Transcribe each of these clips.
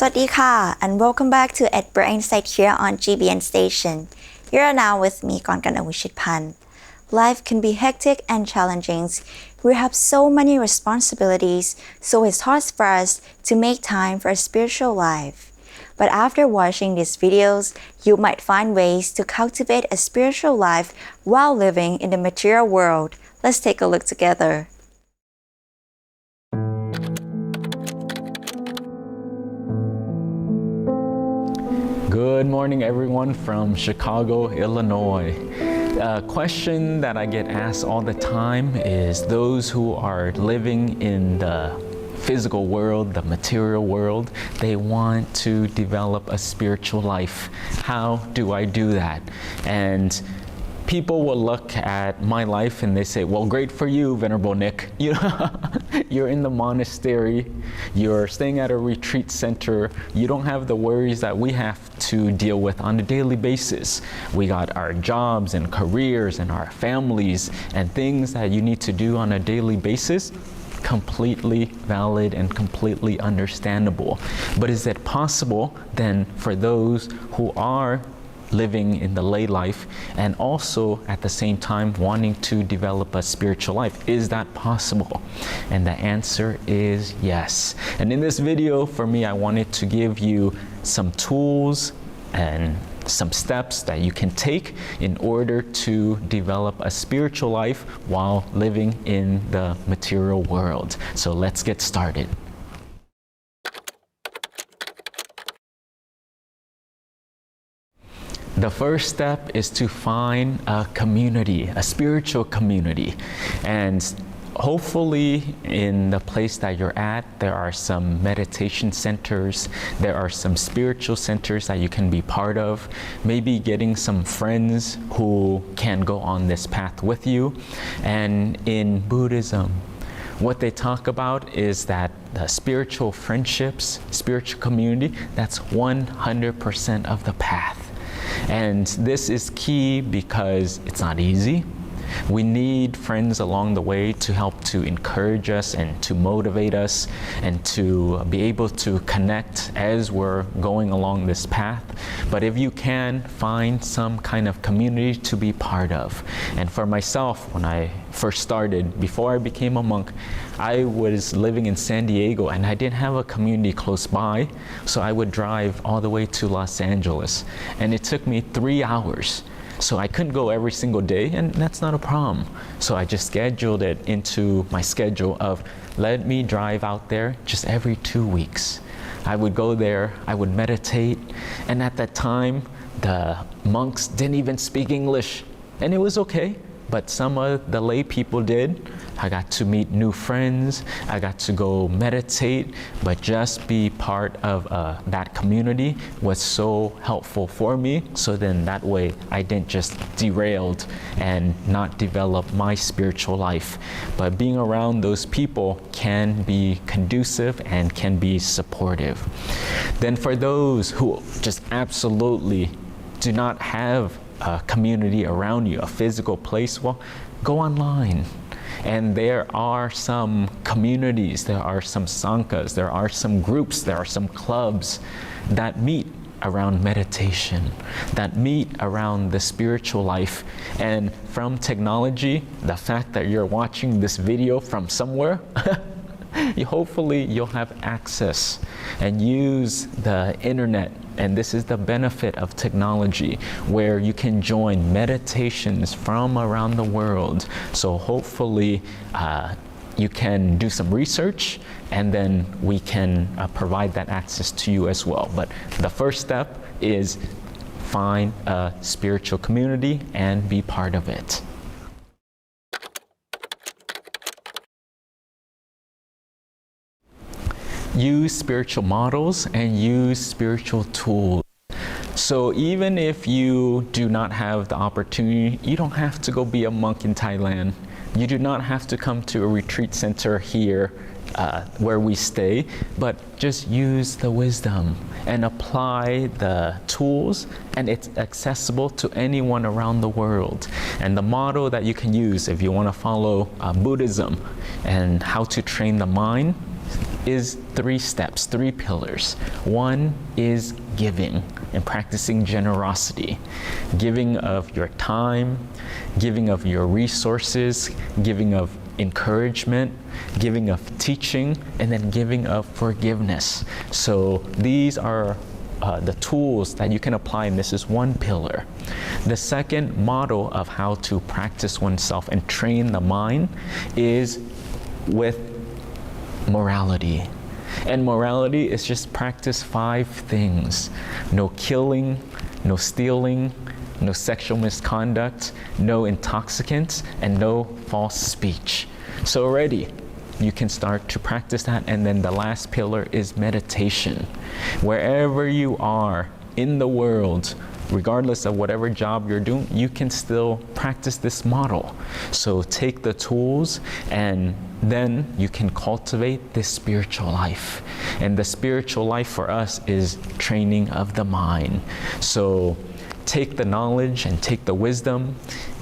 สวัสดีค่ะ and welcome back to Edinburgh Insight here on GBN Station. You are now with me กรกัน วิชิตพันธ์ Life can be hectic and challenging. We have so many responsibilities, so it's hard for us to make time for a spiritual life. But after watching these videos, you might find ways to cultivate a spiritual life while living in the material world. Let's take a look together. Good morning, everyone from Chicago, Illinois. A question that I get asked all the time is those who are living in the physical world, the material world, they want to develop a spiritual life. How do I do that? And people will look at my life and they say, well, great for you, Venerable Nick. You're in the monastery, you're staying at a retreat center, you don't have the worries that we have to deal with on a daily basis. We got our jobs and careers and our families and things that you need to do on a daily basis. Completely valid and completely understandable. But is it possible then for those who are living in the lay life and also at the same time wanting to develop a spiritual life? Is that possible? And the answer is yes. And in this video, for me, I wanted to give you some tools and some steps that you can take in order to develop a spiritual life while living in the material world. So let's get started. The first step is to find a community, a spiritual community. And hopefully in the place that you're at, there are some meditation centers, there are some spiritual centers that you can be part of, maybe getting some friends who can go on this path with you. And in Buddhism, what they talk about is that the spiritual friendships, spiritual community, that's 100% of the path. And this is key because it's not easy. We need friends along the way to help to encourage us and to motivate us and to be able to connect as we're going along this path. But if you can, find some kind of community to be part of. And for myself, when I first started, before I became a monk, I was living in San Diego and I didn't have a community close by, so I would drive all the way to Los Angeles. And it took me 3 hours. So I couldn't go every single day, and that's not a problem. So I just scheduled it into my schedule of let me drive out there just every 2 weeks. I would go there, I would meditate, and at that time, the monks didn't even speak English, and it was okay. But some of the lay people did. I got to meet new friends. I got to go meditate, but just be part of that community was so helpful for me. So then that way I didn't just derailed and not develop my spiritual life. But being around those people can be conducive and can be supportive. Then for those who just absolutely do not have a community around you, a physical place, well, go online. And there are some communities, there are some sanghas, there are some groups, there are some clubs that meet around meditation, that meet around the spiritual life. And from technology, the fact that you're watching this video from somewhere, hopefully you'll have access and use the internet. And this is the benefit of technology, where you can join meditations from around the world. So hopefully you can do some research and then we can provide that access to you as well. But the first step is find a spiritual community and be part of it. Use spiritual models and use spiritual tools. So even if you do not have the opportunity, you don't have to go be a monk in Thailand. You do not have to come to a retreat center here where we stay, but just use the wisdom and apply the tools, and it's accessible to anyone around the world. And the model that you can use if you want to follow Buddhism and how to train the mind, is 3 steps, 3 pillars. One is giving and practicing generosity, giving of your time, giving of your resources, giving of encouragement, giving of teaching, and then giving of forgiveness. So these are the tools that you can apply, and this is one pillar. The second model of how to practice oneself and train the mind is with morality. And morality is just practice 5 things: no killing, no stealing, no sexual misconduct, no intoxicants, and no false speech. So already you can start to practice that. And then the last pillar is meditation. Wherever you are in the world, regardless of whatever job you're doing, you can still practice this model. So take the tools, and then you can cultivate this spiritual life. And the spiritual life for us is training of the mind. So take the knowledge and take the wisdom,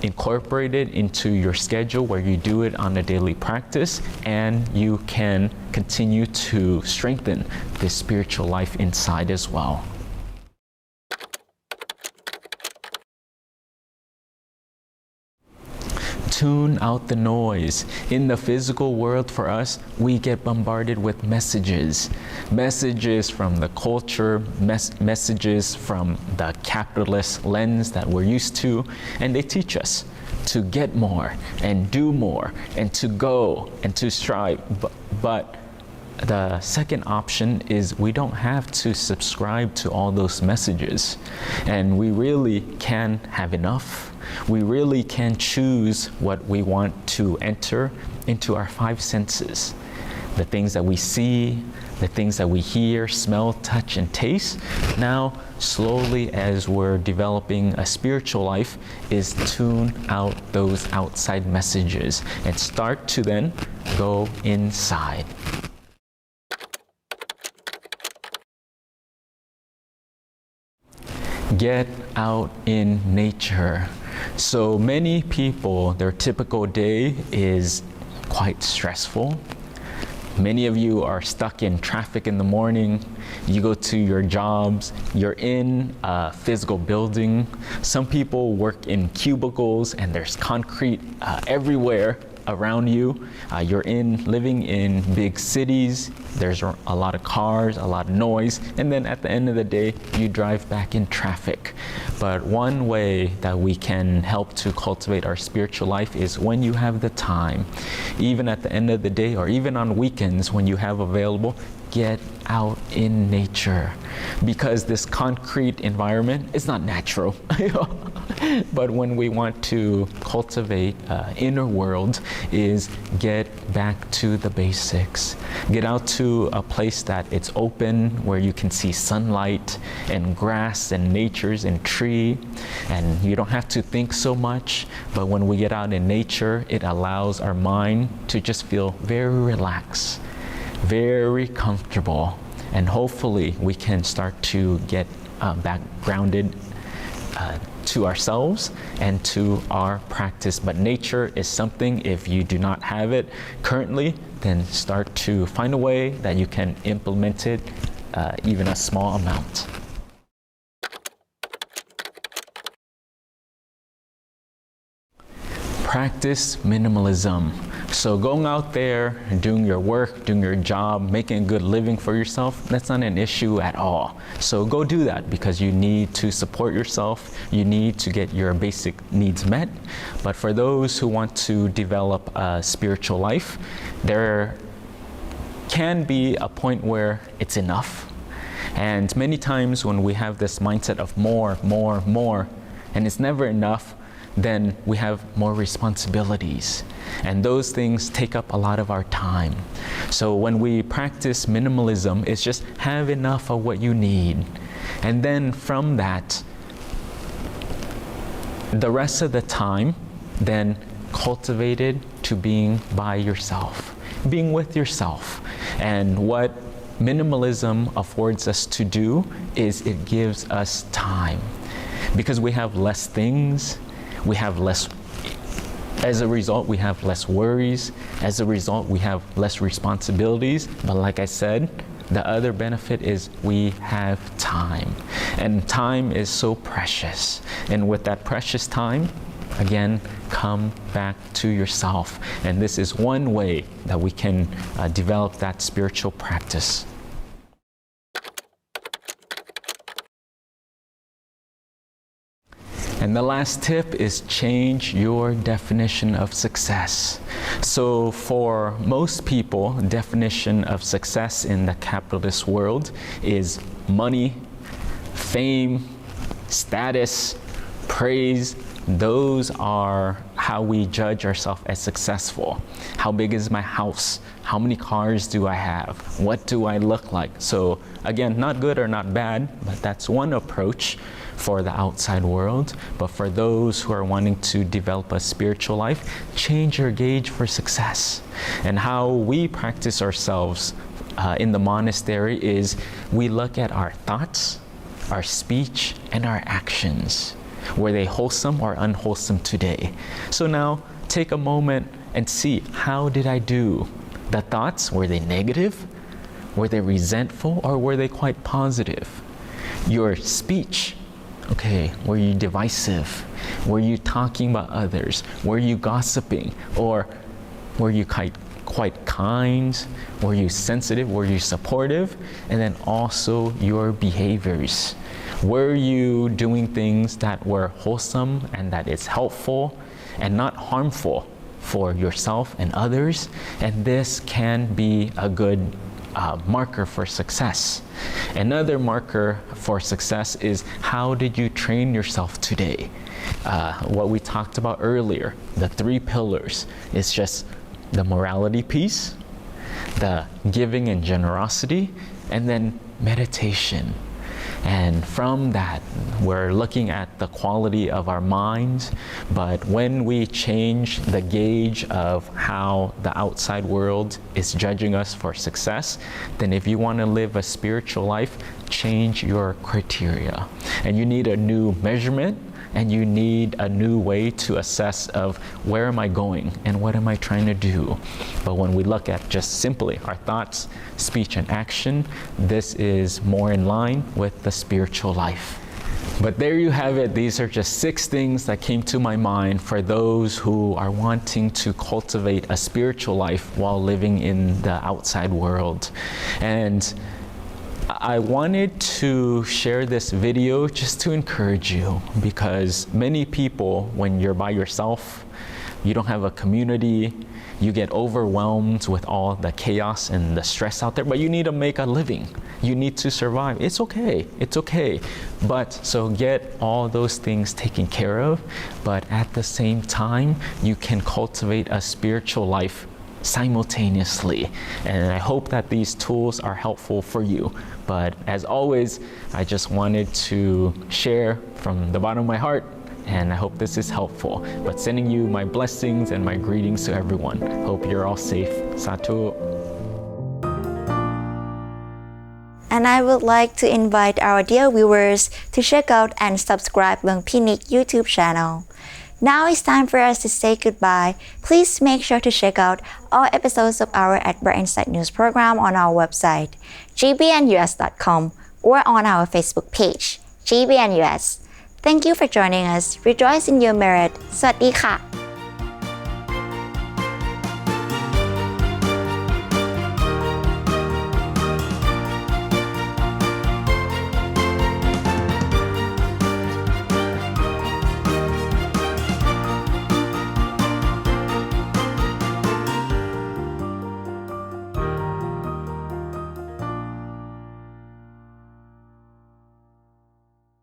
incorporate it into your schedule where you do it on a daily practice, and you can continue to strengthen this spiritual life inside as well. Tune out the noise. In the physical world for us, we get bombarded with messages. Messages from the culture, messages from the capitalist lens that we're used to, and they teach us to get more and do more and to go and to strive. But the second option is we don't have to subscribe to all those messages, and we really can have enough. We really can choose what we want to enter into our 5 senses. The things that we see, the things that we hear, smell, touch, and taste. Now, slowly as we're developing a spiritual life, is tune out those outside messages and start to then go inside. Get out in nature. So many people, their typical day is quite stressful. Many of you are stuck in traffic in the morning. You go to your jobs, you're in a physical building. Some people work in cubicles and there's concrete everywhere around you. You're living in big cities. There's a lot of cars, a lot of noise, and then at the end of the day, you drive back in traffic. But one way that we can help to cultivate our spiritual life is when you have the time, even at the end of the day or even on weekends when you have available, get out in nature, because this concrete environment is not natural. But when we want to cultivate inner world, is get back to the basics. Get out to a place that it's open, where you can see sunlight and grass and natures and tree, and you don't have to think so much. But when we get out in nature, it allows our mind to just feel very relaxed, very comfortable, and hopefully we can start to get back grounded to ourselves and to our practice. But nature is something, if you do not have it currently, then start to find a way that you can implement it, even a small amount. Practice minimalism. So going out there, doing your work, doing your job, making a good living for yourself, that's not an issue at all. So go do that, because you need to support yourself. You need to get your basic needs met. But for those who want to develop a spiritual life, there can be a point where it's enough. And many times when we have this mindset of more, and it's never enough, then we have more responsibilities, and those things take up a lot of our time. So when we practice minimalism, it's just have enough of what you need, and then from that, the rest of the time, then cultivate it to being by yourself, being with yourself. And what minimalism affords us to do is it gives us time, because we have less things, we have less As a result, we have less worries. As a result, we have less responsibilities. But like I said, the other benefit is we have time. And time is so precious. And with that precious time, again, come back to yourself. And this is one way that we can develop that spiritual practice. And the last tip is change your definition of success. So for most people, definition of success in the capitalist world is money, fame, status, praise. Those are how we judge ourselves as successful. How big is my house? How many cars do I have? What do I look like? So again, not good or not bad, but that's one approach for the outside world. But for those who are wanting to develop a spiritual life, change your gauge for success. And how we practice ourselves in the monastery is we look at our thoughts, our speech, and our actions. Were they wholesome or unwholesome today? So now take a moment and see, how did I do? The thoughts, were they negative? Were they resentful, or were they quite positive? Your speech, okay, were you divisive? Were you talking about others? Were you gossiping? Or were you quite kind? Were you sensitive? Were you supportive? And then also your behaviors. Were you doing things that were wholesome and that is helpful and not harmful for yourself and others? And this can be a good marker for success. Another marker for success is, how did you train yourself today? What we talked about earlier, the 3 pillars, is just the morality piece, the giving and generosity, and then meditation. And from that, we're looking at the quality of our minds. But when we change the gauge of how the outside world is judging us for success, then if you want to live a spiritual life, change your criteria. And you need a new measurement, and you need a new way to assess of where am I going and what am I trying to do. But when we look at just simply our thoughts, speech, and action, this is more in line with the spiritual life. But there you have it. These are just 6 things that came to my mind for those who are wanting to cultivate a spiritual life while living in the outside world. And I wanted to share this video just to encourage you, because many people, when you're by yourself, you don't have a community, you get overwhelmed with all the chaos and the stress out there, but you need to make a living. You need to survive. It's okay. It's okay. But so get all those things taken care of, but at the same time, you can cultivate a spiritual life simultaneously. And I hope that these tools are helpful for you. But as always, I just wanted to share from the bottom of my heart, and I hope this is helpful. But sending you my blessings and my greetings to everyone. Hope you're all safe. Satu. And I would like to invite our dear viewers to check out and subscribe Bang Pinik YouTube channel. Now it's time for us to say goodbye. Please make sure to check out all episodes of our At Bright Insight News program on our website, gbnus.com, or on our Facebook page, gbnus. Thank you for joining us. Rejoice in your merit. สวัสดีค่ะ